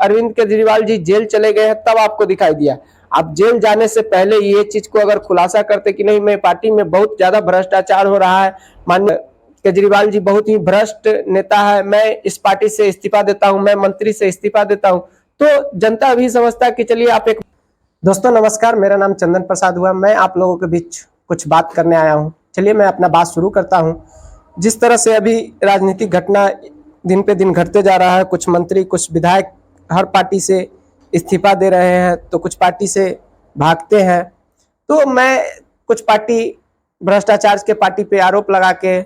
Arvind Kejriwal ji jail चले गए हैं तब आपको दिखाई दिया। आप जेल जाने से पहले ये चीज को अगर खुलासा करते कि नहीं, मैं पार्टी में बहुत ज्यादा भ्रष्टाचार हो रहा है, माननीय केजरीवाल जी बहुत ही भ्रष्ट नेता है, मैं इस पार्टी से इस्तीफा देता हूं, मैं मंत्री से इस्तीफा देता हूं, तो जनता भी समझता कि चलिए आप एक। दोस्तों नमस्कार, मेरा नाम चंदन प्रसाद हुआ, मैं आप लोगों के बीच कुछ बात करने आया हूं। चलिए मैं अपना बात शुरू करता हूं। जिस तरह से अभी राजनीतिक घटना दिन पे दिन घटते जा रहा है, कुछ मंत्री कुछ विधायक हर पार्टी से इस्तीफा दे रहे हैं, तो कुछ पार्टी से भागते हैं, तो मैं कुछ पार्टी भ्रष्टाचार के पार्टी पे आरोप लगा के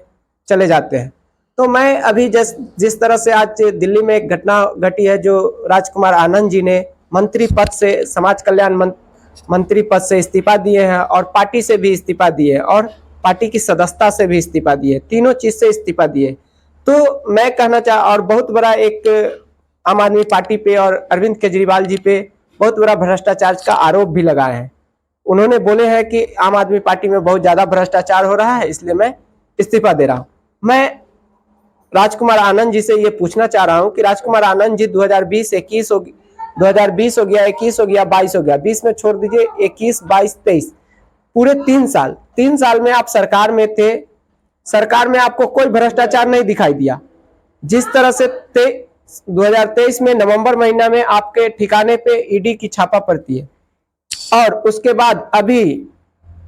चले जाते हैं। तो मैं अभी जिस तरह से आज दिल्ली में एक घटना घटी है, जो राजकुमार आनंद जी ने मंत्री पद से, समाज कल्याण मंत्री पद से इस्तीफा दिए हैं और पार्टी से भी इस्तीफा दिए और पार्टी की सदस्यता से भी इस्तीफा दिए, तीनों चीज से इस्तीफा दिए। तो मैं कहना चाह, और बहुत बड़ा एक आम आदमी पार्टी पे और अरविंद केजरीवाल जी पे बहुत बड़ा भ्रष्टाचार का आरोप भी लगाए हैं। उन्होंने बोले हैं कि आम आदमी पार्टी में बहुत ज्यादा भ्रष्टाचार हो रहा है, इसलिए मैं इस्तीफा दे रहा हूं। मैं राजकुमार आनंद जी से ये पूछना चाह रहा हूं कि राजकुमार आनंद जी 2020 हो गया, 21 हो गया, 22 हो गया, 20 में छोड़ दीजिए, 21, 22, 23, पूरे 3 साल में आप सरकार में थे, सरकार में आपको कोई भ्रष्टाचार नहीं दिखाई दिया। जिस तरह से 2023 में नवंबर महीना में आपके ठिकाने पे ईडी की छापा पड़ती है और उसके बाद अभी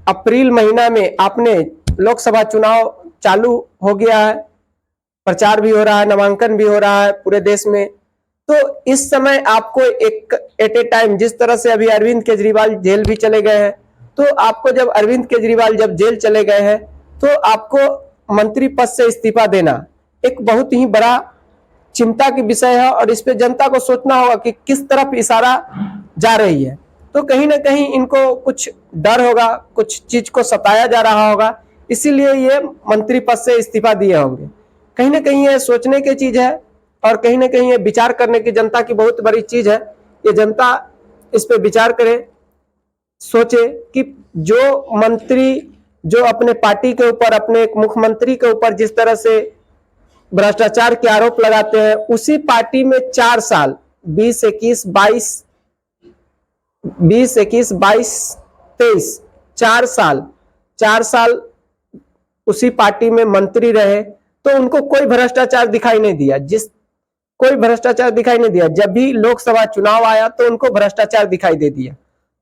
अप्रैल महीना में आपने लोकसभा चुनाव चालू हो गया है, प्रचार भी हो रहा है, नामांकन भी हो रहा है पूरे देश में। तो इस समय आपको एक एट ए टाइम, जिस तरह से अभी अरविंद केजरीवाल जेल भी चले गए हैं, तो आपको जब अरविंद केजरीवाल जब जेल चले गए हैं तो आपको मंत्री पद से इस्तीफा देना एक बहुत ही बड़ा चिंता की विषय है और इस पे जनता को सोचना होगा कि किस तरफ इशारा जा रही है। तो कहीं ना कहीं इनको कुछ डर होगा, कुछ चीज को सताया जा रहा होगा, इसीलिए ये मंत्री पद से इस्तीफा दिए होंगे। कहीं ना कहीं ये सोचने की चीज है और कहीं ना कहीं ये विचार करने की जनता की बहुत बड़ी चीज है। ये जनता इस पे विचार करे, सोचे कि जो मंत्री जो अपने पार्टी के ऊपर, अपने एक मुख्यमंत्री के ऊपर जिस तरह से भ्रष्टाचार के आरोप लगाते हैं, उसी पार्टी में 4 साल 20, 21, 22, 23, 4 साल उसी पार्टी में मंत्री रहे, तो उनको कोई भ्रष्टाचार दिखाई नहीं दिया। कोई भ्रष्टाचार दिखाई नहीं दिया। जब भी लोकसभा चुनाव आया तो उनको भ्रष्टाचार दिखाई दे दिया।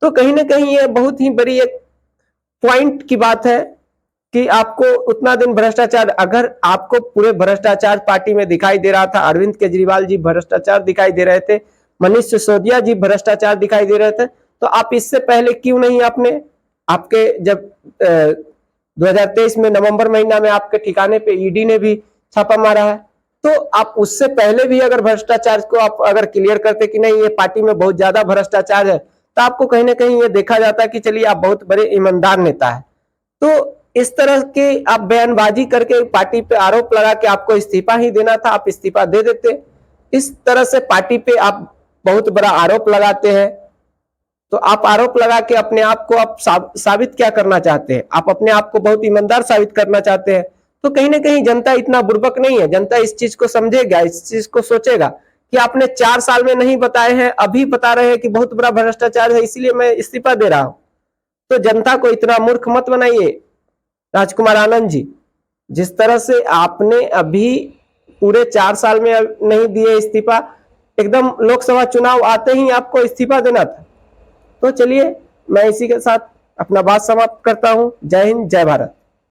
तो कहीं ना कहीं ये बहुत ही बड़ी एक पॉइंट की बात है कि आपको उतना दिन भ्रष्टाचार, अगर आपको पूरे भ्रष्टाचार पार्टी में दिखाई दे रहा था, अरविंद केजरीवाल जी भ्रष्टाचार दिखाई दे रहे थे, मनीष सिसोदिया जी भ्रष्टाचार दिखाई दे रहे थे, तो आप इससे पहले क्यों नहीं आपके जब 2023 में नवंबर महीना में आपके ठिकाने पे ईडी ने भी छापा मारा है, तो आप उससे पहले भी अगर भ्रष्टाचार को आप अगर क्लियर करते कि नहीं ये पार्टी में बहुत ज्यादा भ्रष्टाचार है, तो आपको कहीं ना कहीं ये देखा जाता है कि चलिए आप बहुत बड़े ईमानदार नेता है। तो इस तरह के आप बयानबाजी करके पार्टी पे आरोप लगा के आपको इस्तीफा ही देना था, आप इस्तीफा दे देते। इस तरह से पार्टी पे आप बहुत बड़ा आरोप लगाते हैं, तो आप आरोप लगा के अपने आप को आप साबित क्या करना चाहते हैं? आप अपने आप को बहुत ईमानदार साबित करना चाहते हैं। तो कहीं ना कहीं जनता इतना बुर्बक नहीं है, जनता इस चीज को समझेगा, इस चीज को सोचेगा कि आपने 4 साल में नहीं बताए हैं, अभी बता रहे हैं कि बहुत बड़ा भ्रष्टाचार है, इसलिए मैं इस्तीफा दे रहा हूं। तो जनता को इतना मूर्ख मत बनाइए राजकुमार आनंद जी। जिस तरह से आपने अभी पूरे 4 साल में नहीं दिए इस्तीफा, एकदम लोकसभा चुनाव आते ही आपको इस्तीफा देना था। तो चलिए मैं इसी के साथ अपना बात समाप्त करता हूं। जय हिंद, जय भारत।